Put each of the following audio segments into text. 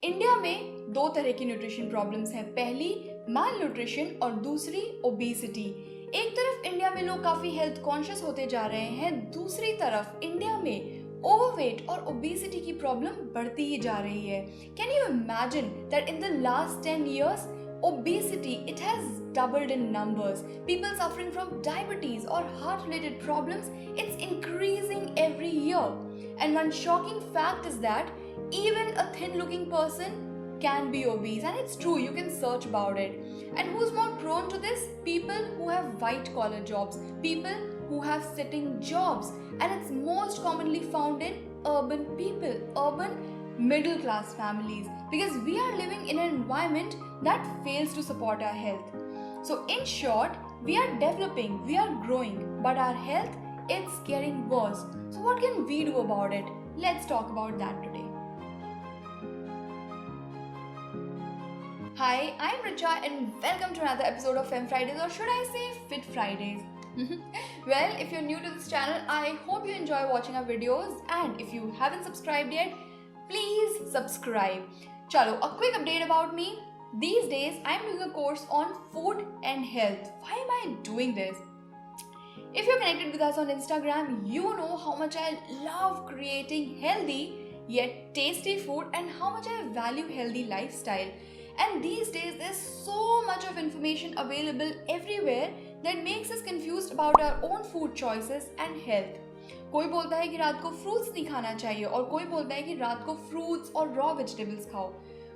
India में दो तरह की न्यूट्रिशन प्रॉब्लम्स हैं। पहली माल न्यूट्रिशन और दूसरी ओबेसिटी। एक तरफ इंडिया में लोग काफी हेल्थ कॉन्शियस होते जा रहे हैं, दूसरी तरफ इंडिया में ओवरवेट और ओबेसिटी की प्रॉब्लम बढ़ती ही जा रही है। Can you imagine that in the last 10 years obesity it has doubled in numbers? People suffering from diabetes or heart related problems, it's increasing every year. And one shocking fact is that even a thin looking person can be obese, and it's true, you can search about it. And who's more prone to this? People who have white collar jobs, people who have sitting jobs, and it's most commonly found in urban people, urban middle class families, because we are living in an environment that fails to support our health. So in short, we are developing, we are growing, but our health, it's getting worse. So what can we do about it? Let's talk about that today. Hi, I'm Rita and welcome to another episode of Fem Fridays, or should I say Fit Fridays. Well, if you're new to this channel, I hope you enjoy watching our videos, and if you haven't subscribed yet, please subscribe. Chalo, a quick update about me. These days, I'm doing a course on food and health. Why am I doing this? If you're connected with us on Instagram, you know how much I love creating healthy yet tasty food and how much I value healthy lifestyle. And these days, there's so much of information available everywhere that makes us confused about our own food choices and health. कोई बोलता है कि रात को fruits नहीं खाना चाहिए, और कोई बोलता है कि रात को फ्रूट्स और रॉ वेजिटेबल्स खाओ।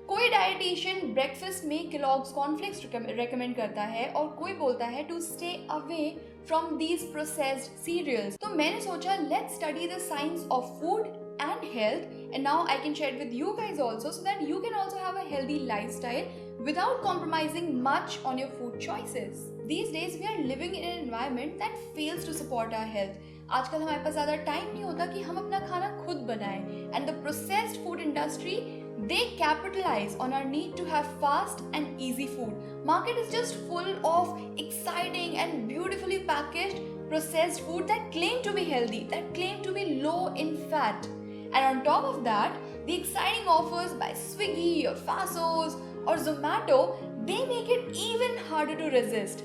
कोई डाइटिशियन ब्रेकफास्ट में केलॉग्स कॉर्नफ्लेक्स रेकमेंड करता है, और कोई बोलता है to stay away from these processed cereals. तो मैंने सोचा let's study the science of food and health, and now I can share it with you guys also, so that you can also have a healthy lifestyle without compromising much on your food choices. These days we are living in an environment that fails to support our health. आजकल हमारे पास ज़्यादा time नहीं होता कि हम अपना खाना खुद बनाएं, and the processed food industry, they capitalize on our need to have fast and easy food. Market is just full of exciting and beautifully packaged processed food that claim to be healthy, that claim to be low in fat. And on top of that, the exciting offers by Swiggy or Fasos or Zomato, they make it even harder to resist.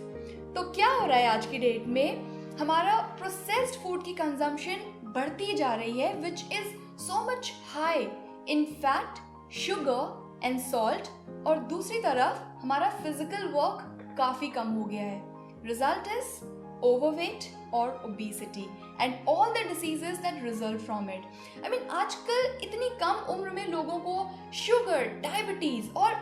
तो क्या हो रहा है आज की date में? हमारा processed food की consumption बढ़ती जा रही है, which is so much high in fat, sugar and salt, और दूसरी तरफ हमारा physical work काफी कम हो गया है. Result is overweight or obesity and all the diseases that result from it. I mean, आजकल इतनी कम उम्र में लोगों को शुगर, डायबिटीज और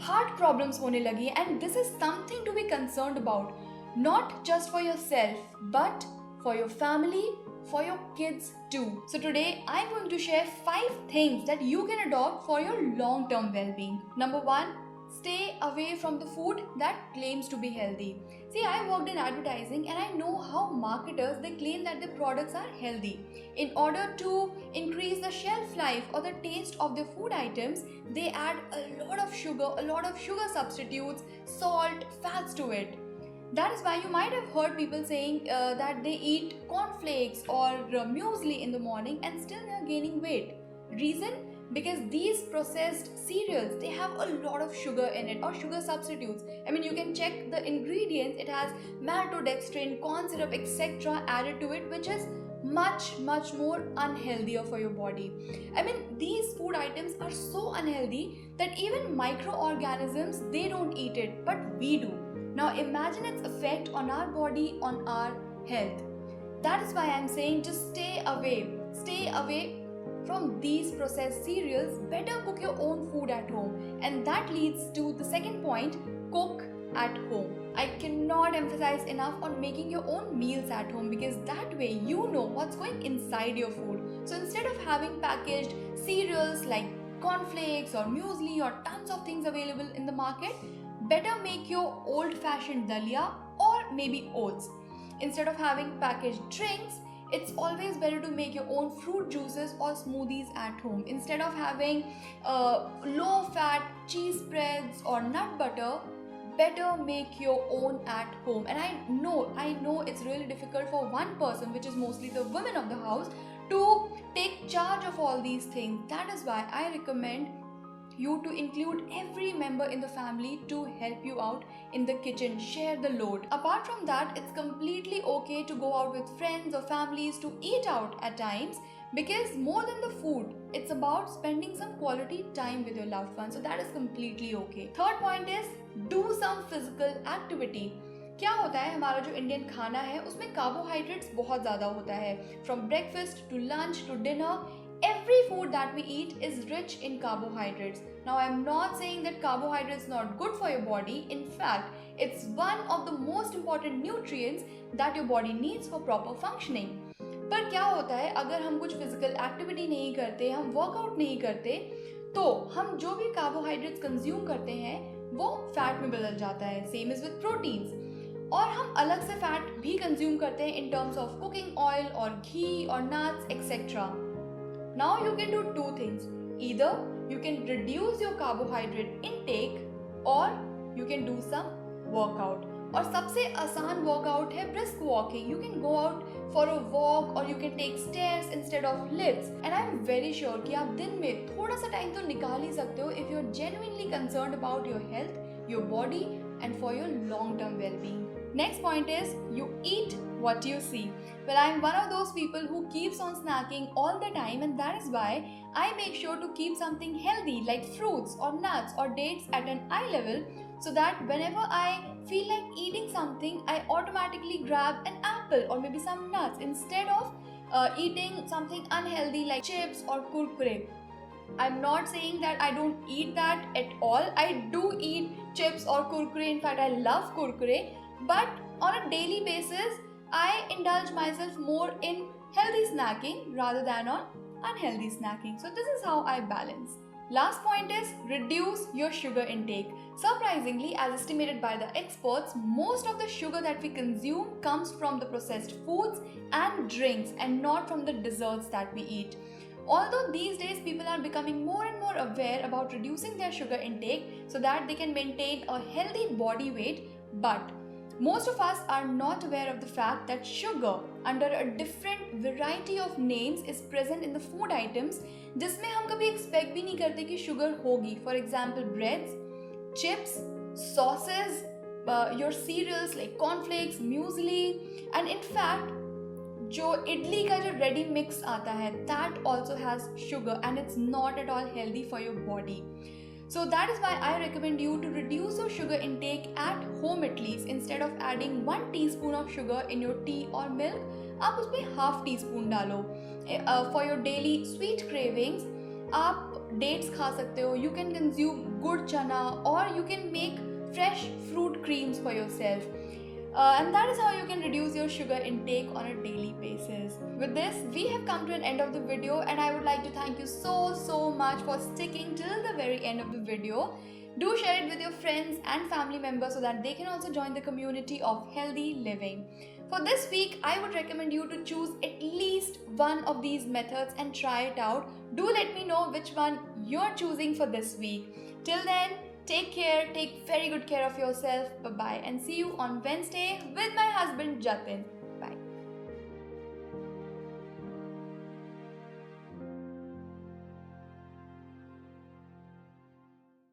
हार्ट प्रॉब्लम्स होने लगी, and this is something to be concerned about, not just for yourself but for your family, for your kids too. So today I'm going to share 5 things that you can adopt for your long-term well-being. Number 1, stay away from the food that claims to be healthy. See, I worked in advertising and I know how marketers, they claim that their products are healthy. In order to increase the shelf life or the taste of their food items, they add a lot of sugar substitutes, salt, fats to it. That is why you might have heard people saying that they eat cornflakes or muesli in the morning and still they are gaining weight. Reason? Because these processed cereals, they have a lot of sugar in it, or sugar substitutes. I mean, you can check the ingredients. It has maltodextrin, corn syrup, etc. added to it, which is much more unhealthier for your body. I mean, these food items are so unhealthy that even microorganisms, they don't eat it, but we do. Now imagine its effect on our body, on our health. That is why I'm saying just stay away from these processed cereals. Better cook your own food at home. And that leads to the second point, cook at home. I cannot emphasize enough on making your own meals at home, because that way you know what's going inside your food. So instead of having packaged cereals like cornflakes or muesli or tons of things available in the market, better make your old-fashioned dalia or maybe oats. Instead of having packaged drinks, it's always better to make your own fruit juices or smoothies at home. Instead of having low-fat cheese spreads or nut butter, better make your own at home. And I know it's really difficult for one person, which is mostly the women of the house, to take charge of all these things. That is why I recommend you to include every member in the family to help you out in the kitchen, share the load. Apart from that, it's completely okay to go out with friends or families to eat out at times, because more than the food, it's about spending some quality time with your loved ones. So that is completely okay. Third point is do some physical activity. क्या होता है, हमारा जो Indian खाना है उसमें carbohydrates बहुत ज़्यादा होता है. From breakfast to lunch to dinner, every food that we eat is rich in carbohydrates. Now I am not saying that carbohydrates are not good for your body. In fact, it's one of the most important nutrients that your body needs for proper functioning. पर क्या होता है, अगर हम कुछ physical activity नहीं करते, हम वर्कआउट नहीं करते, तो हम जो भी कार्बोहाइड्रेट्स कंज्यूम करते हैं वो फैट में बदल जाता है. Same is with proteins. और हम अलग से फैट भी कंज्यूम करते हैं in terms of cooking oil और घी और nuts etcetera. Now you can do two things. Either you can reduce your carbohydrate intake or you can do some workout. और सबसे आसान workout है brisk walking. You can go out for a walk or you can take stairs instead of lifts. And I'm very sure कि आप दिन में थोड़ा सा टाइम तो निकाल ही सकते हो if you're genuinely concerned about your health, your body and for your long-term well-being. Next point is you eat what you see. Well, I'm one of those people who keeps on snacking all the time, and that is why I make sure to keep something healthy like fruits or nuts or dates at an eye level, so that whenever I feel like eating something, I automatically grab an apple or maybe some nuts instead of eating something unhealthy like chips or kurkure. I'm not saying that I don't eat that at all. I do eat chips or kurkure. In fact, I love kurkure. But on a daily basis, I indulge myself more in healthy snacking rather than on unhealthy snacking. So this is how I balance. Last point is reduce your sugar intake. Surprisingly, as estimated by the experts, most of the sugar that we consume comes from the processed foods and drinks and not from the desserts that we eat. Although these days people are becoming more and more aware about reducing their sugar intake so that they can maintain a healthy body weight, but most of us are not aware of the fact that sugar under a different variety of names is present in the food items जिसमें हम कभी expect भी नहीं करते कि sugar होगी. For example, breads, chips, sauces, your cereals like cornflakes, muesli, and in fact जो इडली का जो ready mix आता है, that also has sugar and it's not at all healthy for your body. So that is why I recommend you to reduce your sugar intake at home at least. Instead of adding 1 teaspoon of sugar in your tea or milk, आप उसमें half teaspoon डालो. For your daily sweet cravings, आप dates खा सकते हो. You can consume good chana or you can make fresh fruit creams for yourself. And that is how you can reduce your sugar intake on a daily basis. With this, we have come to an end of the video, and I would like to thank you so much for sticking till the very end of the video. Do share it with your friends and family members so that they can also join the community of healthy living. For this week, I would recommend you to choose at least one of these methods and try it out. Do let me know which one you're choosing for this week. Till then, take care, take very good care of yourself. Bye-bye and see you on Wednesday with my husband Jatin.